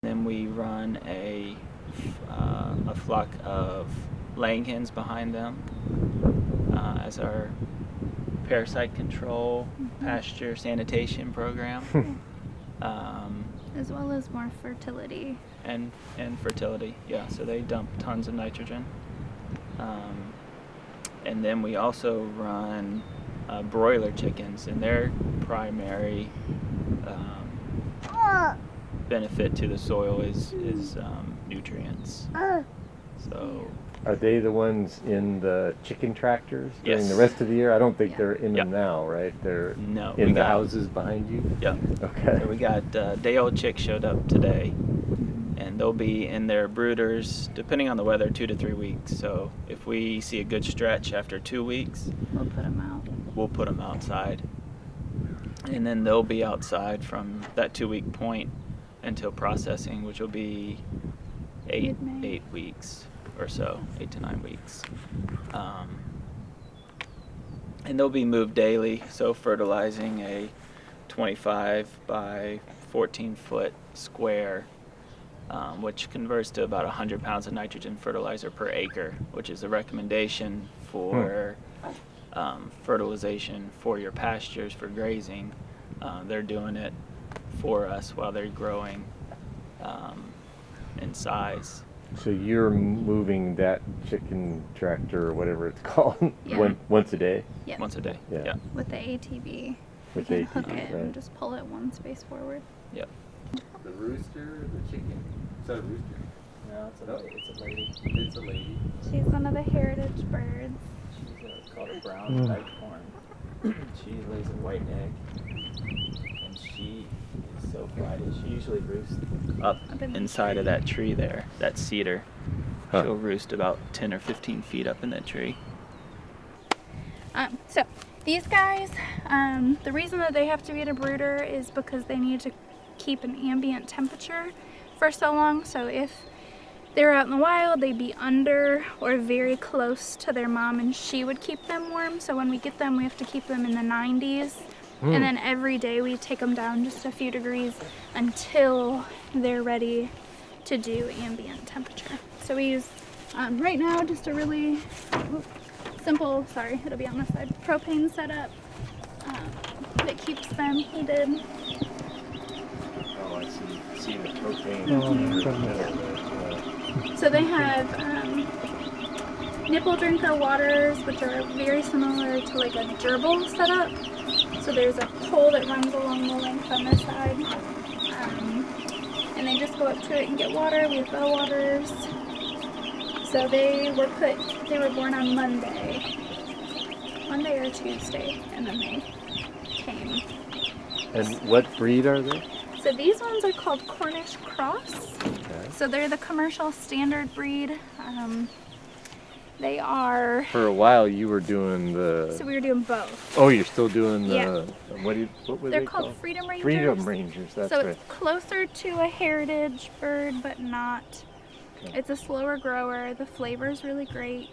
Then we run a flock of laying hens behind them as our parasite control, pasture sanitation program. As well as more fertility. And fertility, yeah. So they dump tons of nitrogen. And then we also run broiler chickens, and their primary benefit to the soil is nutrients. So are they the ones in the chicken tractors during Yes. the rest of the year? I don't think they're in them Yep. now, right? They're No, in the houses behind you? Yep. Okay. So we got day-old chicks showed up today, and they'll be in their brooders, depending on the weather, 2 to 3 weeks. So if we see a good stretch after 2 weeks, We'll put them out. we'll put them outside. And then they'll be outside from that 2-week point until processing, which will be 8 weeks or so, 8 to 9 weeks. And they'll be moved daily, so fertilizing a 25 by 14 foot square, which converts to about 100 pounds of nitrogen fertilizer per acre, which is a recommendation for fertilization for your pastures for grazing. They're doing it for us while they're growing in size. So you're moving that chicken tractor or whatever it's called once a day? Yep. Once a day. Yeah. With the ATV. With we the can hook ATV, it right. and just pull it one space forward. Yep. The rooster, the chicken. Is that a rooster? No, it's a lady. It's a lady. She's one of the heritage birds. She's called a brown leghorn. She lays a white egg, and she is so flighty. She usually roosts up inside of that tree there, that cedar. She'll roost about 10 or 15 feet up in that tree. So these guys, the reason that they have to be at a brooder is because they need to keep an ambient temperature for so long. So if they're out in the wild, they'd be under or very close to their mom, and she would keep them warm. So when we get them, we have to keep them in the 90s. And then every day we take them down just a few degrees until they're ready to do ambient temperature. So we use, right now, just a really simple, sorry, it'll be on this side, propane setup that keeps them heated. Oh, I see the propane. So they have nipple drinker waters, which are very similar to like a gerbil setup. So there's a pole that runs along the length on this side, and they just go up to it and get water. We have well waters. So they were born on Monday or Tuesday, and then they came. And what breed are they? So these ones are called Cornish Cross. Okay. So they're the commercial standard breed. They are. For a while, you were doing the. So we were doing both. Oh, you're still doing the. Yeah. What were They're they called Freedom Rangers. Freedom Rangers. That's so right. it's closer to a heritage bird, but not. Okay. It's a slower grower. The flavor is really great,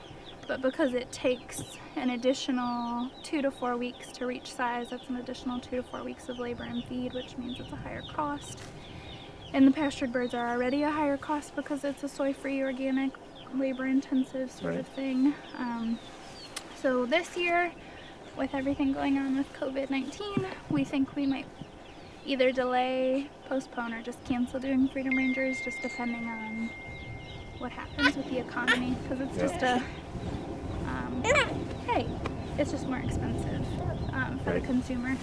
but because it takes an additional 2 to 4 weeks to reach size, that's an additional 2 to 4 weeks of labor and feed, which means it's a higher cost. And the pastured birds are already a higher cost because it's a soy-free, organic, labor-intensive sort of thing. So this year, with everything going on with COVID-19, we think we might either delay, postpone, or just cancel doing Freedom Rangers, just depending on what happens with the economy, because it's just it's just more expensive for the consumer.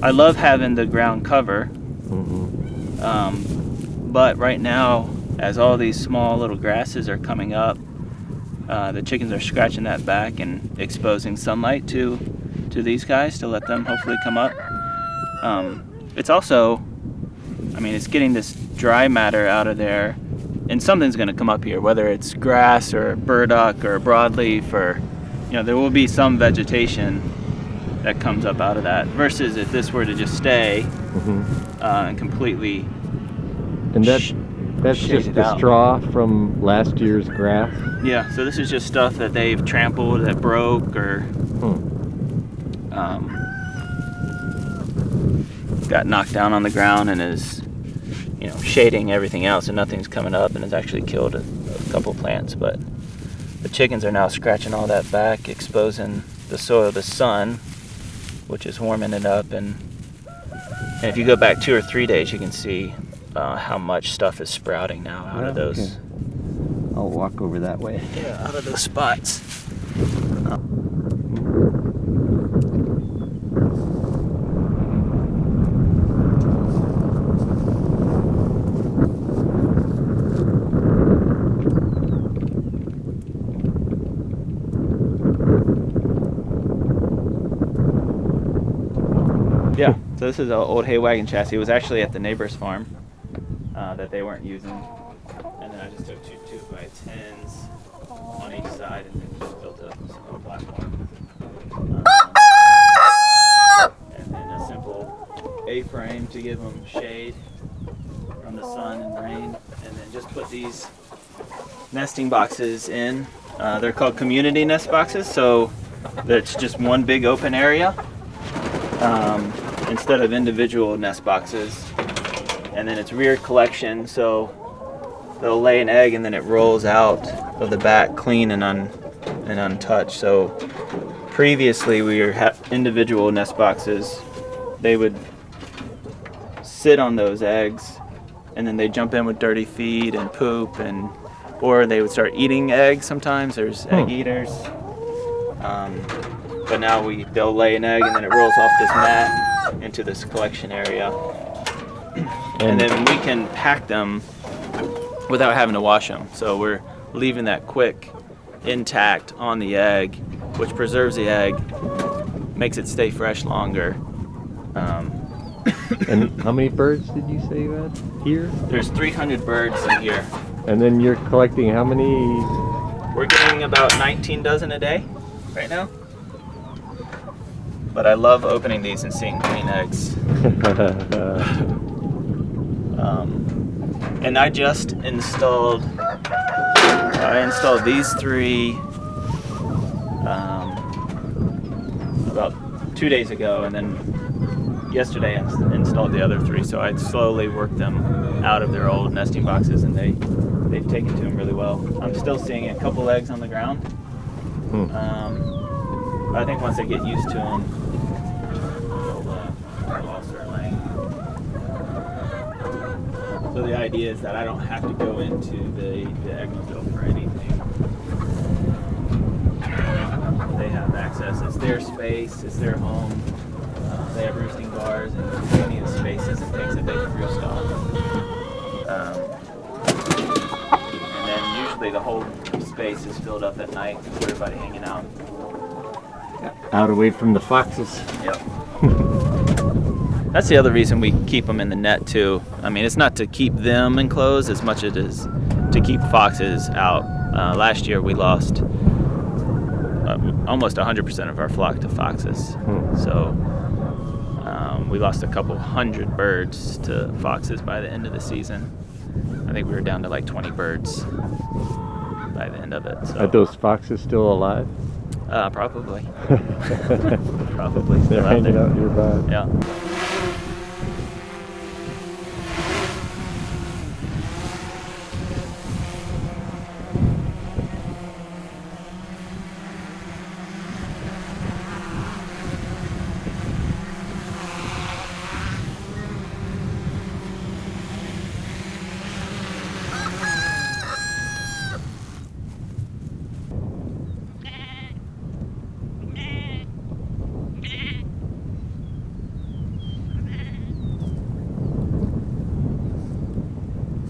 I love having the ground cover, but right now, as all these small little grasses are coming up, the chickens are scratching that back and exposing sunlight to these guys to let them hopefully come up. It's also, I mean, it's getting this dry matter out of there, and something's going to come up here, whether it's grass or burdock or broadleaf, or, you know, there will be some vegetation that comes up out of that, versus if this were to just stay and completely that's just the straw from last year's grass? Yeah, so this is just stuff that they've trampled, that broke, or got knocked down on the ground and is, you know, shading everything else, and nothing's coming up, and has actually killed a couple plants. But the chickens are now scratching all that back, exposing the soil to sun, which is warming it up. And if you go back 2 or 3 days, you can see how much stuff is sprouting now out of those. Okay. I'll walk over that way. Yeah, out of those spots. Yeah, so this is an old hay wagon chassis. It was actually at the neighbor's farm that they weren't using. And then I just took 2 2x10s on each side and then just built a simple platform. And then a simple A-frame to give them shade from the sun and rain. And then just put these nesting boxes in. They're called community nest boxes, so it's just one big open area. Instead of individual nest boxes. And then it's rear collection, so they'll lay an egg and then it rolls out of the back clean and untouched. So previously we were individual nest boxes. They would sit on those eggs and then they jump in with dirty feed and poop, and or they would start eating eggs sometimes. There's egg eaters. But now they'll lay an egg and then it rolls off this mat into this collection area. And then we can pack them without having to wash them. So we're leaving that quick intact on the egg, which preserves the egg, makes it stay fresh longer. And how many birds did you say you had here? There's 300 birds in here. And then you're collecting how many? We're getting about 19 dozen a day right now. But I love opening these and seeing clean eggs. And I just installed these 3 about 2 days ago, and then yesterday I installed the other 3. So I slowly worked them out of their old nesting boxes, and they've taken to them really well. I'm still seeing a couple eggs on the ground. But I think once they get used to them, they'll all start laying. So the idea is that I don't have to go into the egg-mobile for anything. They have access. It's their space. It's their home. They have roosting bars and plenty of spaces and things that they can roost on. And then usually the whole space is filled up at night with everybody hanging out. Out away from the foxes. Yep. That's the other reason we keep them in the net too. I mean, it's not to keep them enclosed as much as it is to keep foxes out. Last year we lost almost 100% of our flock to foxes. So we lost a couple hundred birds to foxes by the end of the season. I think we were down to like 20 birds by the end of it. So. Are those foxes still alive? Probably. Probably. They're hanging out nearby. Yeah.